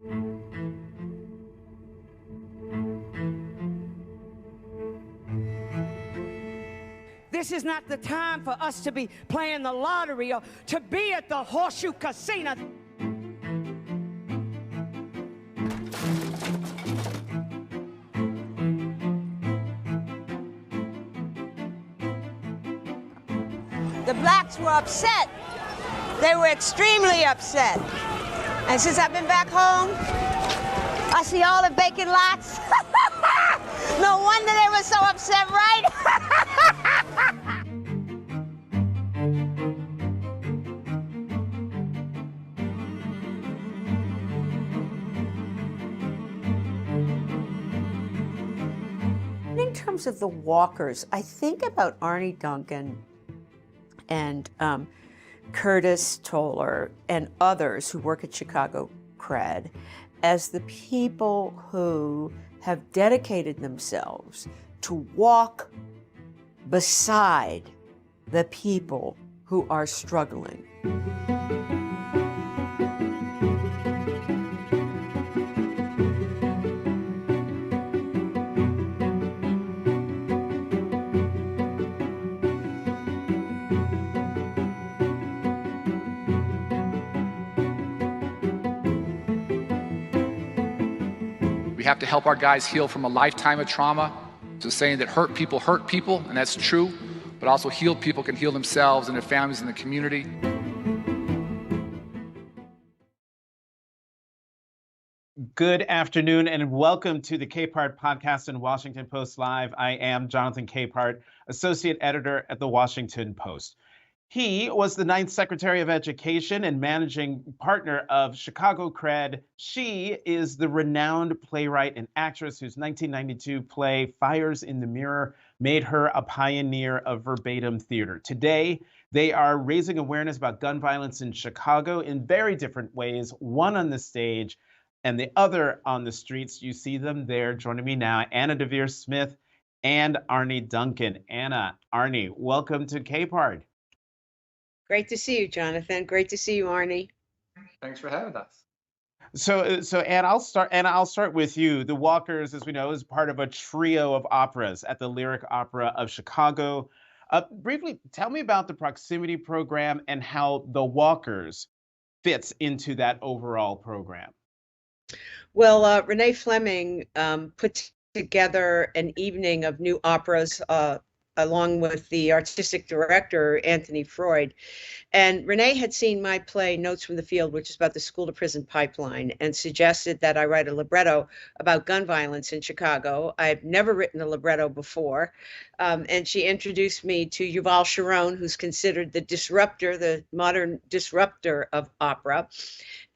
This is not the time for us to be playing the lottery or to be at the Horseshoe Casino. The blacks were upset. They were extremely upset. And since I've been back home, I see all the vacant lots. No wonder they were so upset, right? In terms of the walkers, I think about Arne Duncan and Curtis Toller and others who work at Chicago Cred as the people who have dedicated themselves to walk beside the people who are struggling. We have to help our guys heal from a lifetime of trauma. So saying that hurt people, and that's true, but also healed people can heal themselves and their families and the community. Good afternoon and welcome to the Capehart Podcast and Washington Post Live. I am Jonathan Capehart, Associate Editor at the Washington Post. He was the 9th Secretary of Education and managing partner of Chicago Cred. She is the renowned playwright and actress whose 1992 play Fires in the Mirror made her a pioneer of verbatim theater. Today, they are raising awareness about gun violence in Chicago in very different ways, one on the stage and the other on the streets. You see them there. Joining me now, Anna Deavere Smith and Arne Duncan. Anna, Arne, welcome to Capehart. Great to see you, Jonathan. Great to see you, Arne. Thanks for having us. So Anna, I'll start with you. The Walkers, as we know, is part of a trio of operas at the Lyric Opera of Chicago. Briefly, tell me about the proximity program and how the Walkers fits into that overall program. Well, Renee Fleming put together an evening of new operas along with the artistic director, Anthony Freud. And Renee had seen my play, Notes from the Field, which is about the school to prison pipeline, and suggested that I write a libretto about gun violence in Chicago. I've never written a libretto before. And she introduced me to Yuval Sharon, who's considered the disruptor, the modern disruptor of opera.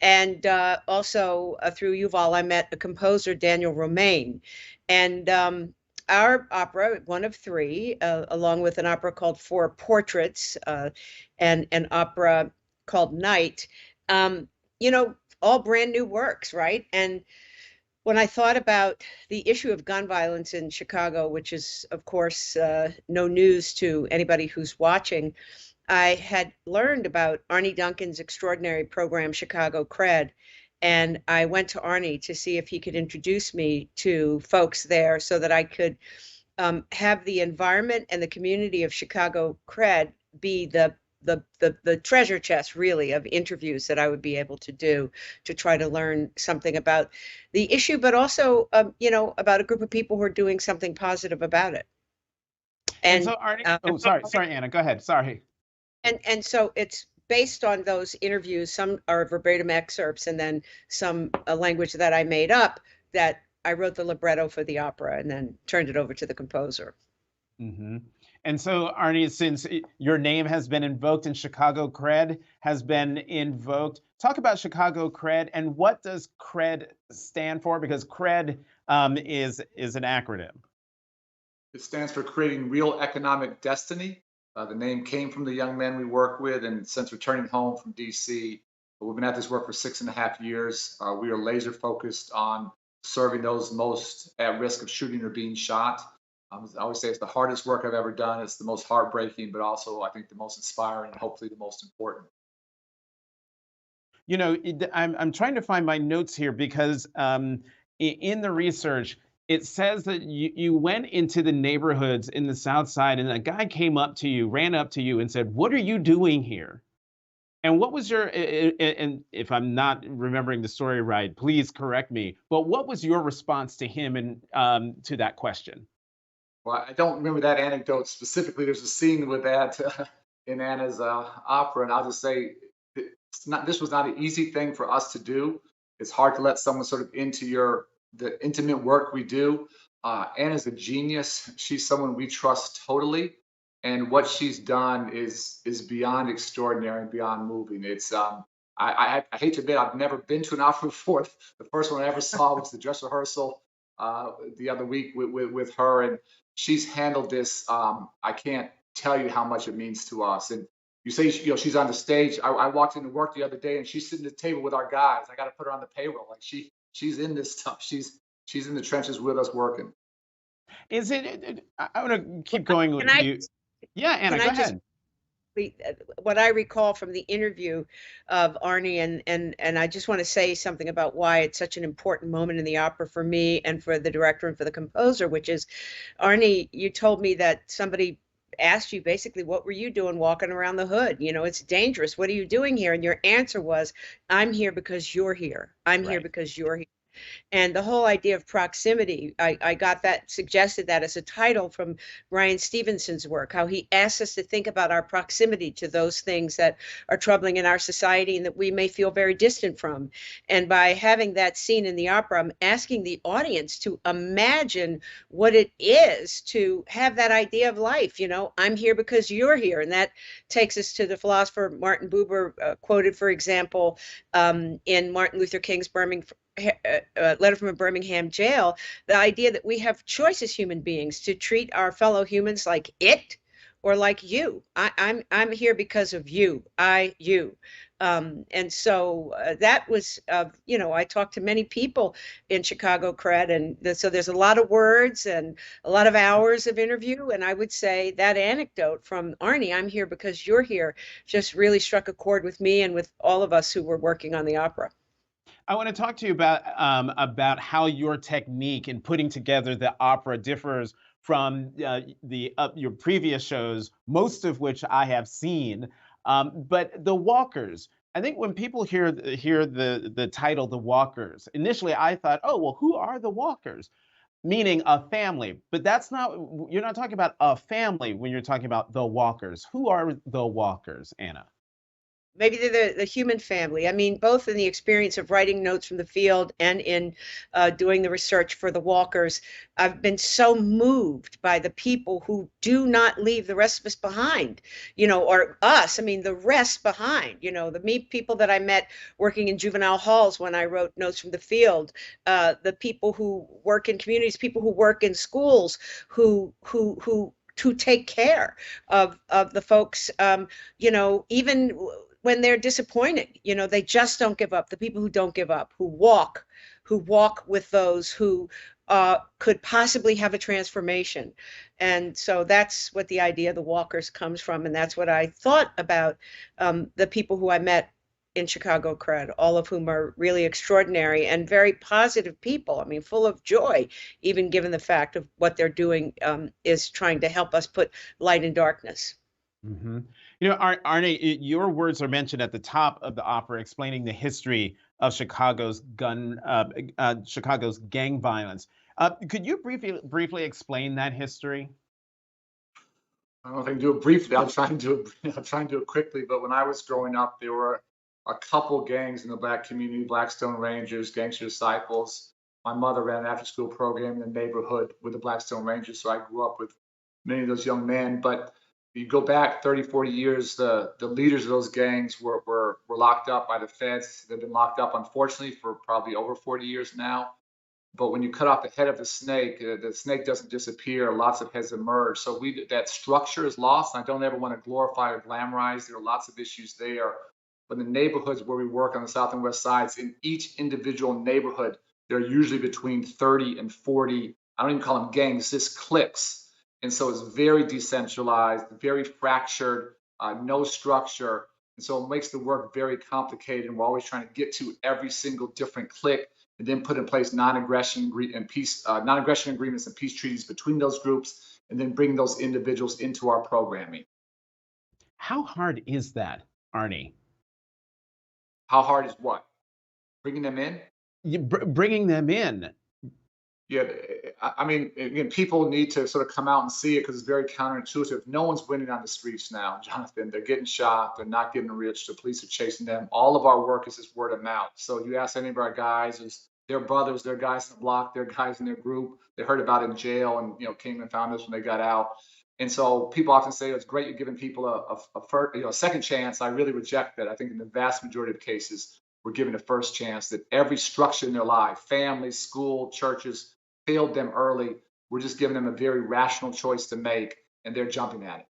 And also through Yuval, I met a composer, Daniel Romaine. And our opera, one of three, along with an opera called Four Portraits and an opera called Night, all brand new works, right? And when I thought about the issue of gun violence in Chicago, which is, of course, no news to anybody who's watching, I had learned about Arne Duncan's extraordinary program, Chicago Cred. And I went to Arne to see if he could introduce me to folks there so that I could have the environment and the community of Chicago Cred be the treasure chest, really, of interviews that I would be able to do to try to learn something about the issue, but also, about a group of people who are doing something positive about it. And so Arne, sorry, Anna, go ahead. Sorry. And so it's based on those interviews. Some are verbatim excerpts and then some language that I made up, that I wrote the libretto for the opera and then turned it over to the composer. Mm-hmm. And so, Arne, since your name has been invoked and Chicago Cred has been invoked, talk about Chicago Cred and what does Cred stand for? Because Cred is an acronym. It stands for Creating Real Economic Destiny. The name came from the young men we work with, and since returning home from DC, we've been at this work for 6.5 years. We are laser focused on serving those most at risk of shooting or being shot. I always say it's the hardest work I've ever done. It's the most heartbreaking, but also I think the most inspiring and hopefully the most important. You know, I'm trying to find my notes here because in the research, it says that you went into the neighborhoods in the South Side and a guy came up to you, ran up to you and said, "What are you doing here?" And what was your, and if I'm not remembering the story right, please correct me, but what was your response to him and to that question? Well, I don't remember that anecdote specifically. There's a scene with that in Anna's opera, and I'll just say this was not an easy thing for us to do. It's hard to let someone sort of into the intimate work we do. Anna's a genius. She's someone we trust totally, and what she's done is beyond extraordinary and beyond moving. It's I hate to admit I've never been to an opera before. The first one I ever saw was the dress rehearsal the other week with her, and she's handled this. I can't tell you how much it means to us. And you say, she's on the stage. I walked into work the other day and she's sitting at the table with our guys. I got to put her on the payroll. Like she's in this stuff. She's in the trenches with us working. Is it, I want to keep going with Can I you. Yeah, Anna, can go I just ahead. what I recall from the interview of Arne, and I just want to say something about why it's such an important moment in the opera for me and for the director and for the composer, which is, Arne, you told me that somebody asked you basically, what were you doing walking around the hood? You know, it's dangerous. What are you doing here? And your answer was, I'm here because you're here. I'm here Right. because you're here. And the whole idea of proximity, I got that, suggested that as a title from Brian Stevenson's work, how he asks us to think about our proximity to those things that are troubling in our society and that we may feel very distant from. And by having that scene in the opera, I'm asking the audience to imagine what it is to have that idea of life. You know, I'm here because you're here. And that takes us to the philosopher Martin Buber, quoted, for example, in Martin Luther King's letter from a Birmingham jail, the idea that we have choice as human beings to treat our fellow humans like it or like you. I'm here because of you. You. And so that was, I talked to many people in Chicago Cred, and so there's a lot of words and a lot of hours of interview. And I would say that anecdote from Arne, I'm here because you're here, just really struck a chord with me and with all of us who were working on the opera. I want to talk to you about how your technique in putting together the opera differs from your previous shows, most of which I have seen. But the Walkers, I think when people hear the title, The Walkers, initially I thought, oh well, who are the Walkers? Meaning a family, but that's not. You're not talking about a family when you're talking about the Walkers. Who are the Walkers, Anna? Maybe they're the human family. I mean, both in the experience of writing notes from the field and in doing the research for the Walkers, I've been so moved by the people who do not leave the rest of us behind, or us, I mean, the rest behind, the people that I met working in juvenile halls when I wrote notes from the field, the people who work in communities, people who work in schools, who to take care of the folks, even when they're disappointed, they just don't give up. The people who don't give up, who walk with those who could possibly have a transformation. And so that's what the idea of the Walkers comes from. And that's what I thought about the people who I met in Chicago Cred, all of whom are really extraordinary and very positive people. I mean, full of joy, even given the fact of what they're doing is trying to help us put light in darkness. Mm-hmm. Arne, your words are mentioned at the top of the opera, explaining the history of Chicago's gang violence. Could you briefly explain that history? I don't know if I can do it briefly. I'll try and do it quickly. But when I was growing up, there were a couple gangs in the Black community: Blackstone Rangers, Gangster Disciples. My mother ran an after-school program in the neighborhood with the Blackstone Rangers, so I grew up with many of those young men. But you go back 30, 40 years, the leaders of those gangs were locked up by the feds. They've been locked up, unfortunately, for probably over 40 years now. But when you cut off the head of the snake doesn't disappear. Lots of heads emerge. So that structure is lost. And I don't ever want to glorify or glamorize. There are lots of issues there. But in the neighborhoods where we work on the South and West Sides, in each individual neighborhood, there are usually between 30 and 40, I don't even call them gangs, just cliques. And so it's very decentralized, very fractured, no structure. And so it makes the work very complicated. And we're always trying to get to every single different clique and then put in place non-aggression agreements and peace treaties between those groups, and then bring those individuals into our programming. How hard is that, Arne? How hard is what? Bringing them in? Bringing them in. Yeah, I mean, again, people need to sort of come out and see it because it's very counterintuitive. No one's winning on the streets now, Jonathan. They're getting shot. They're not getting rich. The police are chasing them. All of our work is just word of mouth. So you ask any of our guys, is their brothers, their guys in the block, their guys in their group. They heard about it in jail and came and found us when they got out. And so people often say it's great you're giving people a second chance. I really reject that. I think in the vast majority of cases, we're giving a first chance. That every structure in their life, family, school, churches, failed them early. We're just giving them a very rational choice to make, and they're jumping at it.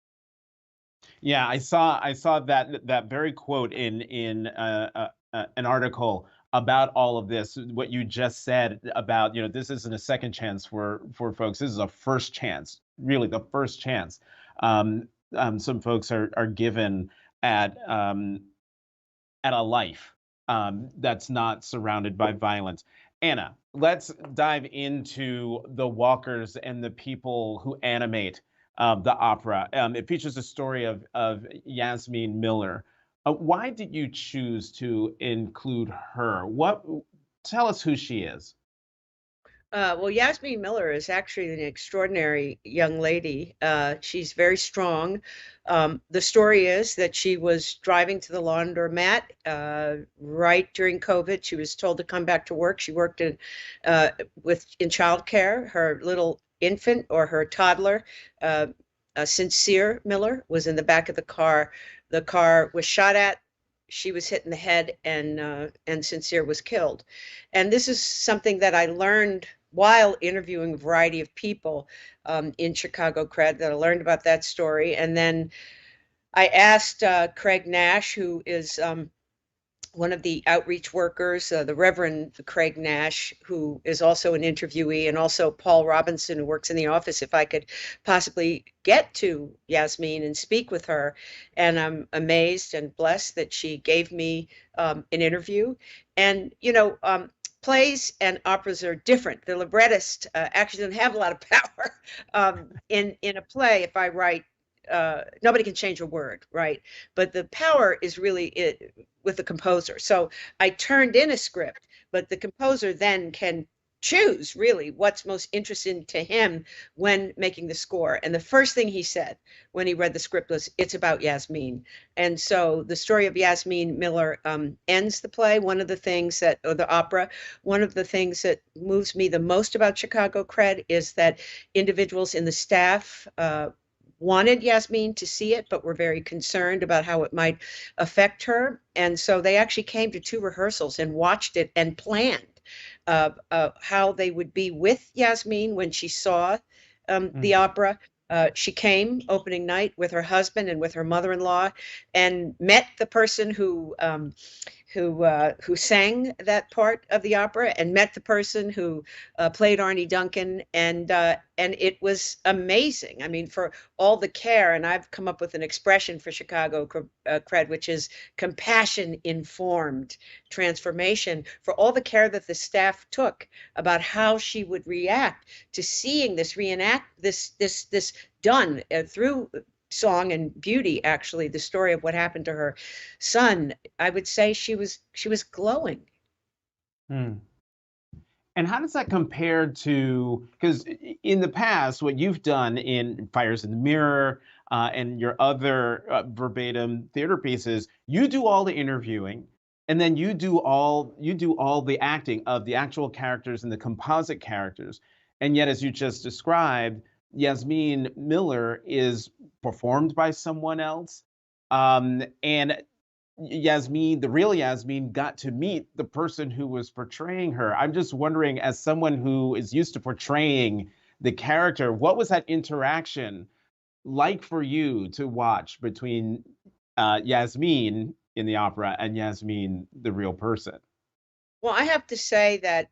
Yeah, I saw that very quote in an article about all of this. What you just said about this isn't a second chance for folks. This is a first chance, really the first chance. Some folks are given at a life that's not surrounded by violence. Anna, let's dive into the walkers and the people who animate the opera. It features a story of Yasmine Miller. Why did you choose to include her? Tell us who she is. Well, Yasmine Miller is actually an extraordinary young lady. She's very strong. The story is that she was driving to the laundromat right during COVID. She was told to come back to work. She worked in childcare. Her little infant, or her toddler, Sincere Miller, was in the back of the car. The car was shot at. She was hit in the head, and Sincere was killed. And this is something that I learned while interviewing a variety of people in Chicago Cred, that I learned about that story. And then I asked Craig Nash, who is one of the outreach workers, the Reverend Craig Nash, who is also an interviewee, and also Paul Robinson, who works in the office, if I could possibly get to Yasmine and speak with her. And I'm amazed and blessed that she gave me an interview. And, plays and operas are different. The librettist actually doesn't have a lot of power. In a play, if I write, nobody can change a word, right? But the power is really with the composer. So I turned in a script, but the composer then can choose really what's most interesting to him when making the score. And the first thing he said when he read the script was, "It's about Yasmine." And so the story of Yasmine Miller ends the play. Or the opera, one of the things that moves me the most about Chicago Cred is that individuals in the staff wanted Yasmine to see it, but were very concerned about how it might affect her. And so they actually came to 2 rehearsals and watched it and planned how they would be with Yasmine when she saw the opera. She came opening night with her husband and with her mother-in-law, and met the person who sang that part of the opera, and met the person who played Arne Duncan, and it was amazing. I mean, for all the care, and I've come up with an expression for Chicago Cred, which is compassion-informed transformation, for all the care that the staff took about how she would react to seeing this this done through song and beauty. Actually, the story of what happened to her son, I would say she was glowing. And how does that compare to, because in the past, what you've done in Fires in the Mirror and your other verbatim theater pieces, you do all the interviewing, and then you do all the acting of the actual characters and the composite characters. And yet, as you just described, Yasmine Miller is performed by someone else. And Yasmine, the real Yasmine, got to meet the person who was portraying her. I'm just wondering, as someone who is used to portraying the character, what was that interaction like for you to watch between Yasmine in the opera and Yasmine, the real person? Well, I have to say that,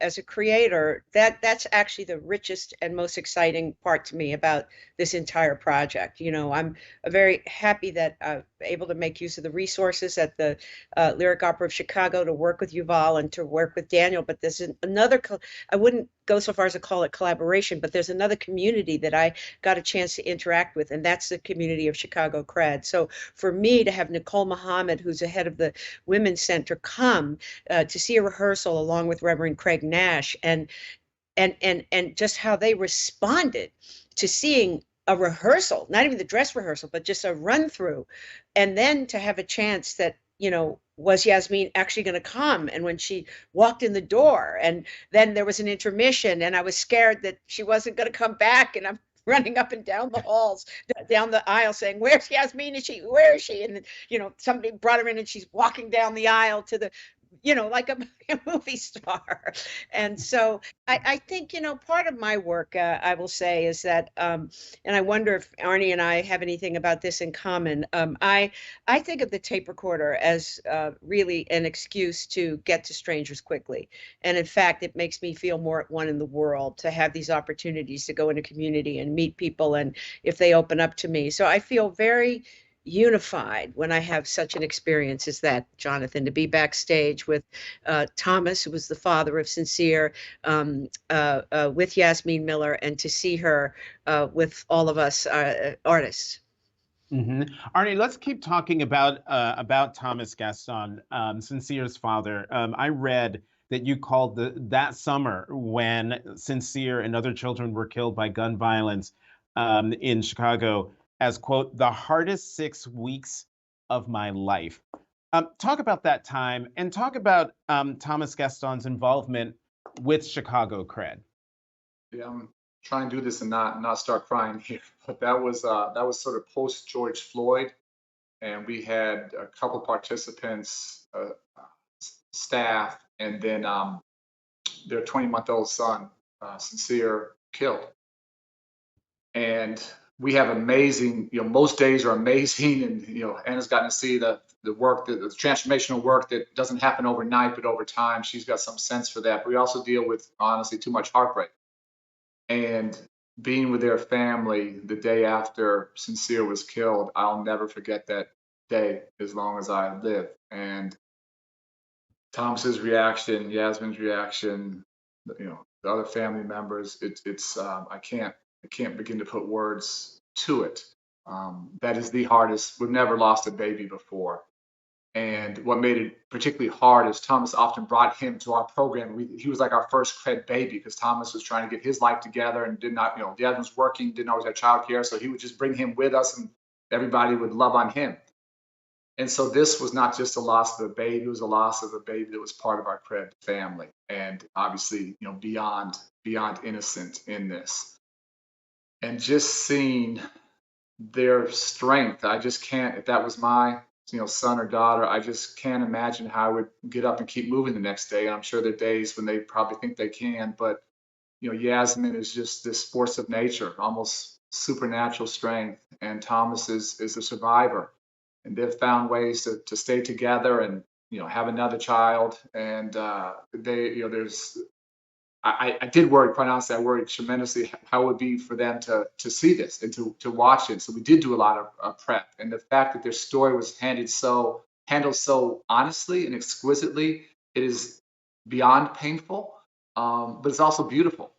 as a creator, that's actually the richest and most exciting part to me about this entire project. I'm very happy that able to make use of the resources at the Lyric Opera of Chicago to work with Yuval and to work with Daniel. But there's another, I wouldn't go so far as to call it collaboration, but there's another community that I got a chance to interact with, and that's the community of Chicago Cred. So for me to have Nicole Muhammad, who's the head of the Women's Center, come to see a rehearsal along with Reverend Craig Nash, and just how they responded to seeing a rehearsal, not even the dress rehearsal, but just a run through, and then to have a chance that, was Yasmin actually going to come? And when she walked in the door, and then there was an intermission, and I was scared that she wasn't going to come back, and I'm running up and down the halls, down the aisle, saying, "Where's Yasmin? Where is she?" And somebody brought her in, and she's walking down the aisle to the, like a movie star. And so I think, part of my work, I will say, is that, and I wonder if Arnie and I have anything about this in common. I think of the tape recorder as really an excuse to get to strangers quickly. And in fact, it makes me feel more at one in the world to have these opportunities to go in a community and meet people, and if they open up to me. So I feel very unified when I have such an experience as that, Jonathan, to be backstage with Thomas, who was the father of Sincere, with Yasmin Miller, and to see her with all of us artists. Mm-hmm. Arnie, let's keep talking about Thomas Gaston, Sincere's father. I read that you called that summer when Sincere and other children were killed by gun violence in Chicago as, quote, the hardest 6 weeks of my life. Talk about that time, and talk about Thomas Gaston's involvement with Chicago Cred. Yeah, I'm trying to do this and not start crying here, but that was sort of post George Floyd, and we had a couple participants, staff, and then their 20-month-old son, Sincere, killed. And we have amazing, most days are amazing, and Anna's gotten to see the work, the transformational work that doesn't happen overnight, but over time. She's got some sense for that. But we also deal with, honestly, too much heartbreak. And being with their family the day after Sincere was killed, I'll never forget that day as long as I live. And Thomas's reaction, Yasmin's reaction, the other family members, it's I can't begin to put words to it. That is the hardest. We've never lost a baby before. And what made it particularly hard is Thomas often brought him to our program. He was like our first Cred baby, because Thomas was trying to get his life together and did not, Dad was working, didn't always have childcare. So he would just bring him with us, and everybody would love on him. And so this was not just a loss of a baby, it was a loss of a baby that was part of our Cred family. And obviously, beyond innocent in this. And just seeing their strength, I just can't, if that was my son or daughter, I just can't imagine how I would get up and keep moving the next day. And I'm sure there are days when they probably think they can, but Yasmin is just this force of nature, almost supernatural strength, and Thomas is a survivor, and they've found ways to stay together and have another child. And I did worry, quite honestly, I worried tremendously how it would be for them to see this and to watch it. So we did do a lot of prep, and the fact that their story was handled so honestly and exquisitely, it is beyond painful, but it's also beautiful.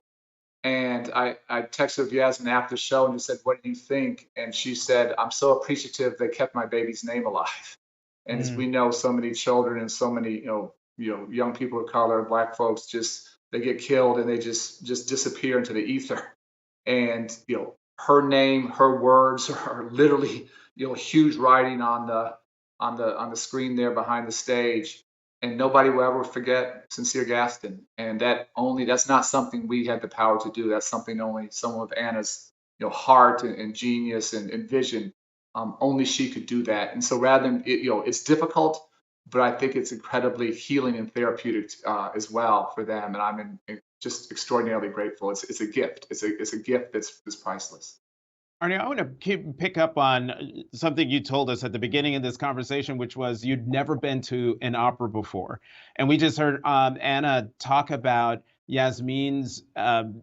And I texted Yasmin after the show and just said, "What do you think?" And she said, "I'm so appreciative they kept my baby's name alive." And as we know, so many children and so many young people of color, Black folks, they get killed and they just disappear into the ether. And her name, her words are literally huge writing on the screen there behind the stage. And nobody will ever forget Sincere Gaston. And that's not something we had the power to do. That's something only someone with Anna's heart and genius and vision, only she could do that. And so rather than it's difficult, but I think it's incredibly healing and therapeutic as well for them. And I'm just extraordinarily grateful. It's a gift. It's a gift that's priceless. Arnie, I want to pick up on something you told us at the beginning of this conversation, which was you'd never been to an opera before. And we just heard Anna talk about Yasmin's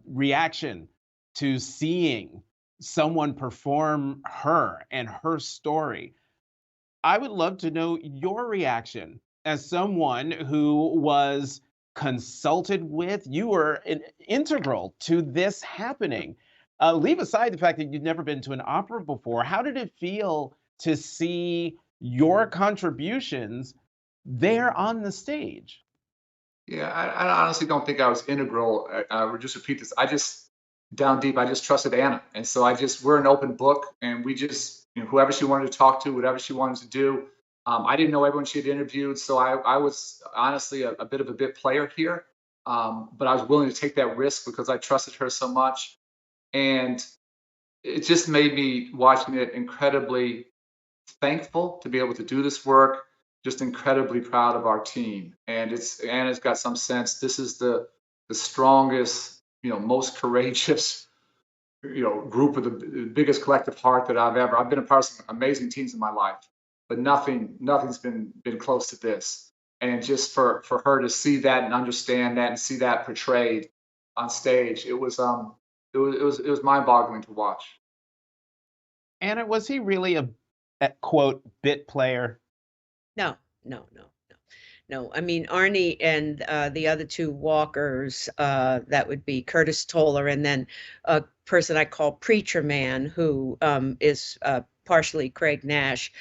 reaction to seeing someone perform her and her story. I would love to know your reaction as someone who was consulted with. You were integral to this happening. Leave aside the fact that you'd never been to an opera before. How did it feel to see your contributions there on the stage? Yeah, I honestly don't think I was integral. I would just repeat this. I just down deep, I just trusted Anna, and so we're an open book, and we just whoever she wanted to talk to, whatever she wanted to do. I didn't know everyone she had interviewed, so I was honestly a bit of a bit player here, but I was willing to take that risk because I trusted her so much, and it just made me watching it incredibly thankful to be able to do this work, just incredibly proud of our team. And Anna's got some sense. This is the strongest, most courageous, group with the biggest collective heart that I've been a part of some amazing teams in my life, but nothing's been close to this. And just for her to see that and understand that and see that portrayed on stage, it was mind-boggling to watch. Anna, was he really a quote bit player? No, no, no, no, no. I mean, Arnie and the other two walkers, that would be Curtis Toller and then a person I call Preacher Man, who is partially Craig Nash.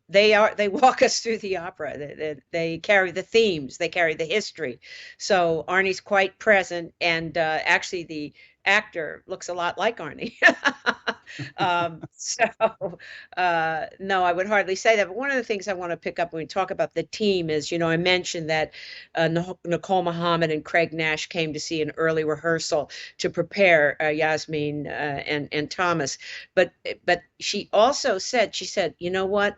They walk us through the opera. They carry the themes, they carry the history. So Arnie's quite present, and actually the actor looks a lot like Arnie. So no, I would hardly say that. But one of the things I want to pick up when we talk about the team is, I mentioned that Nicole Muhammad and Craig Nash came to see an early rehearsal to prepare Yasmin and Thomas. But she also said, you know what?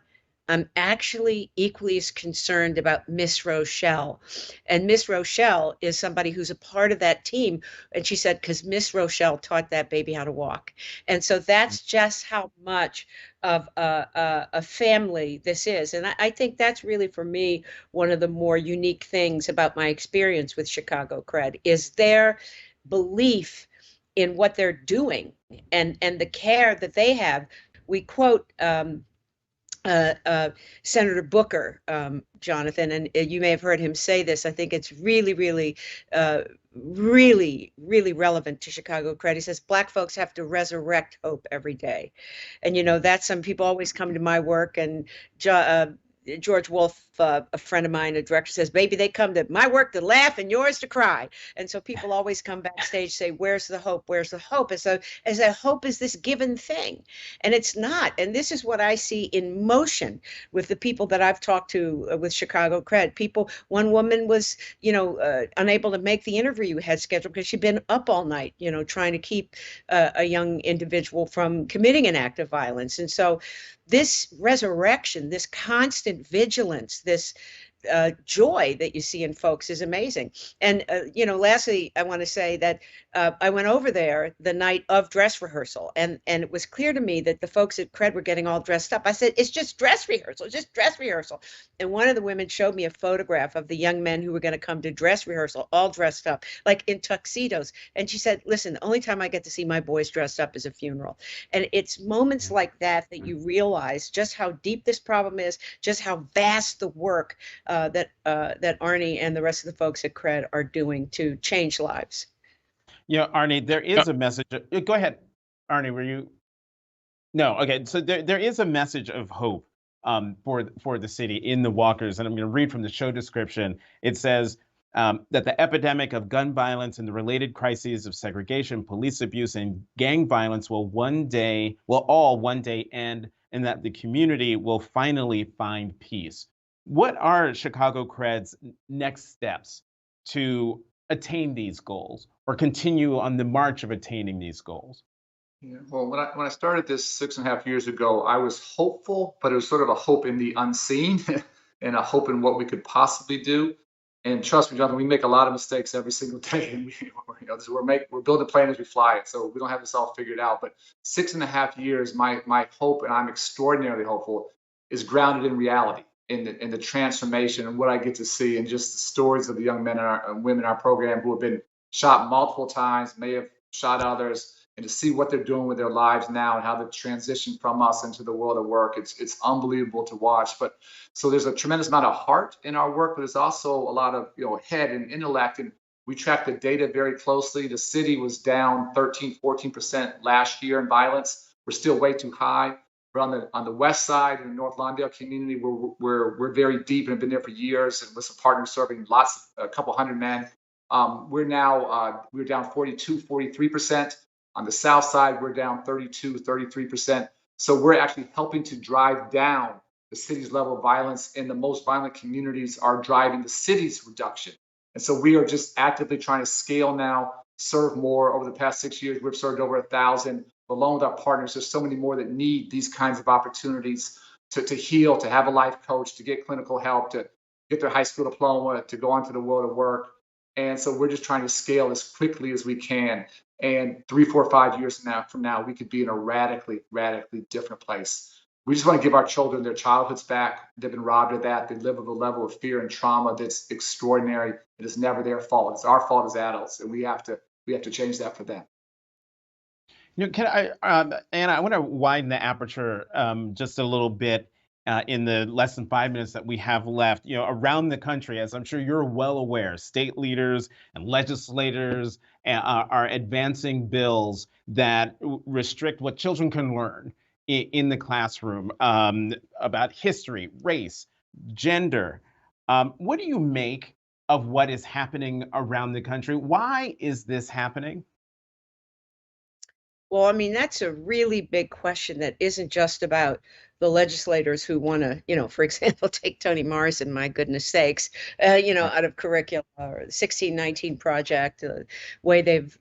I'm actually equally as concerned about Miss Rochelle. And Miss Rochelle is somebody who's a part of that team. And she said, because Miss Rochelle taught that baby how to walk. And so that's just how much of a family this is. And I think that's really, for me, one of the more unique things about my experience with Chicago Cred is their belief in what they're doing and the care that they have. We quote Senator Booker, Jonathan, and you may have heard him say this. I think it's really, really, really relevant to Chicago Cred. He says, Black folks have to resurrect hope every day. And, that's some people always come to my work, and George Wolfe, a friend of mine, a director, says, baby, they come to my work to laugh and yours to cry. And so people always come backstage, say, where's the hope? Where's the hope? As a hope is this given thing. And it's not. And this is what I see in motion with the people that I've talked to with Chicago Cred. One woman was, unable to make the interview you had scheduled because she'd been up all night, trying to keep a young individual from committing an act of violence. And so this resurrection, this constant vigilance, this joy that you see in folks is amazing. And, lastly, I want to say that I went over there the night of dress rehearsal, and it was clear to me that the folks at Cred were getting all dressed up. I said, it's just dress rehearsal, just dress rehearsal. And one of the women showed me a photograph of the young men who were going to come to dress rehearsal, all dressed up, like in tuxedos. And she said, listen, the only time I get to see my boys dressed up is a funeral. And it's moments like that that you realize just how deep this problem is, just how vast the work that Arnie and the rest of the folks at Cred are doing to change lives. Yeah, Arnie, there is a message. Go ahead, Arnie. Were you? No. Okay. So there is a message of hope for the city in the Walkers, and I'm going to read from the show description. It says that the epidemic of gun violence and the related crises of segregation, police abuse, and gang violence will all one day end, and that the community will finally find peace. What are Chicago Cred's next steps to attain these goals or continue on the march of attaining these goals? Yeah, well, when I started this 6.5 years ago, I was hopeful, but it was sort of a hope in the unseen and a hope in what we could possibly do. And trust me, Jonathan, we make a lot of mistakes every single day. And we're building a plane as we fly it, so we don't have this all figured out. But 6.5 years, my hope, and I'm extraordinarily hopeful, is grounded in reality, in the transformation and what I get to see, and just the stories of the young men and women in our program who have been shot multiple times, may have shot others, and to see what they're doing with their lives now and how they've transitioned from us into the world of work. It's unbelievable to watch. But so there's a tremendous amount of heart in our work, but there's also a lot of head and intellect. And we track the data very closely. The city was down 13-14% last year in violence. We're still way too high. But on the west side in the North Lawndale community, we're very deep and have been there for years, and with some partners serving a couple hundred men. We're down 42-43%. On the south side, we're down 32-33%. So we're actually helping to drive down the city's level of violence, and the most violent communities are driving the city's reduction. And so we are just actively trying to scale now, serve more. Over the past 6 years, we've served over 1,000. Along with our partners, there's so many more that need these kinds of opportunities to heal, to have a life coach, to get clinical help, to get their high school diploma, to go on to the world of work. And so we're just trying to scale as quickly as we can. And 3, 4, 5 years from now, we could be in a radically different place. We just want to give our children their childhoods back. They've been robbed of that. They live with a level of fear and trauma that's extraordinary. It is never their fault. It's our fault as adults, and we have to change that for them. Can I, Anna, I want to widen the aperture just a little bit in the less than 5 minutes that we have left. Around the country, as I'm sure you're well aware, state leaders and legislators are advancing bills that restrict what children can learn in the classroom about history, race, gender. What do you make of what is happening around the country? Why is this happening? Well, I mean, that's a really big question that isn't just about the legislators who want to, for example, take Toni Morrison, my goodness sakes, out of curricula, or the 1619 project, the way they've,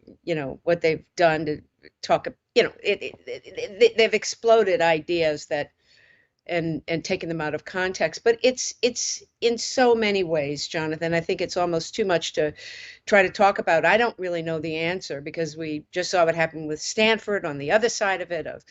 what they've done to talk, they've exploded ideas that and taken them out of context. But it's in so many ways, Jonathan. I think it's almost too much to try to talk about. I don't really know the answer, because we just saw what happened with Stanford on the other side of it, of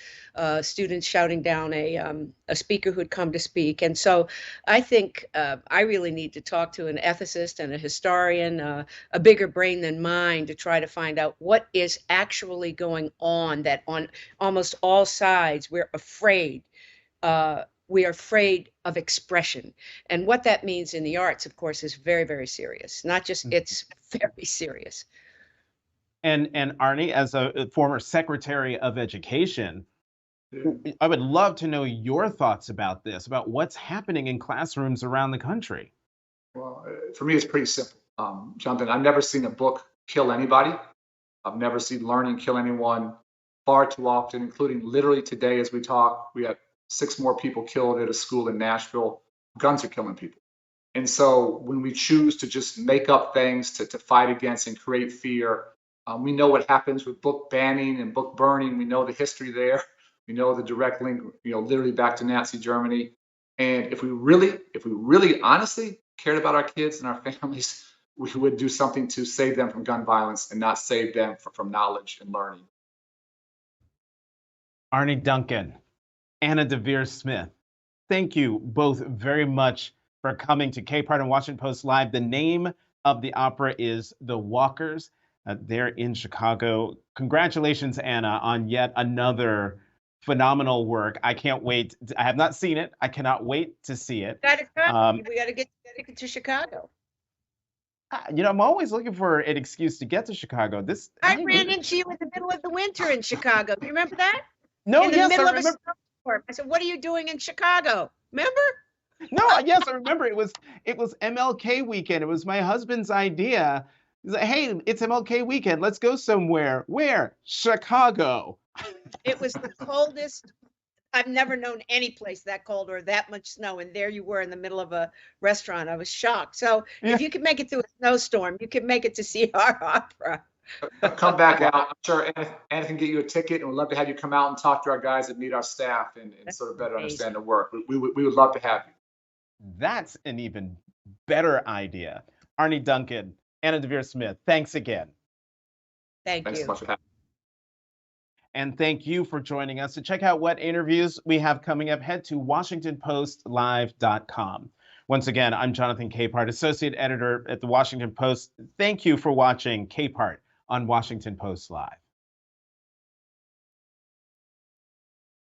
students shouting down a speaker who'd come to speak. And so I think I really need to talk to an ethicist and a historian, a bigger brain than mine, to try to find out what is actually going on, that on almost all sides we're afraid. We are afraid of expression. And what that means in the arts, of course, is very, very serious. Not just, it's very serious. And Arne, as a former Secretary of Education, I would love to know your thoughts about this, about what's happening in classrooms around the country. Well, for me, it's pretty simple. Jonathan, I've never seen a book kill anybody. I've never seen learning kill anyone. Far too often, including literally today as we talk, we have 6 more people killed at a school in Nashville. Guns are killing people. And so when we choose to just make up things to fight against and create fear, we know what happens with book banning and book burning. We know the history there. We know the direct link, literally back to Nazi Germany. And if we really honestly cared about our kids and our families, we would do something to save them from gun violence and not save them from knowledge and learning. Arne Duncan, Anna Deavere Smith, thank you both very much for coming to K-Part and Washington Post Live. The name of the opera is The Walkers. They're in Chicago. Congratulations, Anna, on yet another phenomenal work. I can't wait. I have not seen it. I cannot wait to see it. We got to get to Chicago. I'm always looking for an excuse to get to Chicago. I ran into you in the middle of the winter in Chicago. Do you remember that? No, yes, I remember. I said, "What are you doing in Chicago?" Remember? No, yes, I remember. It was MLK weekend. It was my husband's idea. He's like, "Hey, it's MLK weekend. Let's go somewhere." Where? Chicago. It was the coldest. I've never known any place that cold or that much snow, and there you were in the middle of a restaurant. I was shocked. So if you could make it through a snowstorm, you can make it to see our opera. Come back out. I'm sure Anna can get you a ticket, and we'd love to have you come out and talk to our guys and meet our staff and sort of better understand the work. We would love to have you. That's an even better idea. Arne Duncan, Anna Deavere Smith, thanks again. Thanks so much for having me. And thank you for joining us. To check out what interviews we have coming up, head to WashingtonPostLive.com. Once again, I'm Jonathan Capehart, Associate Editor at the Washington Post. Thank you for watching Capehart on Washington Post Live.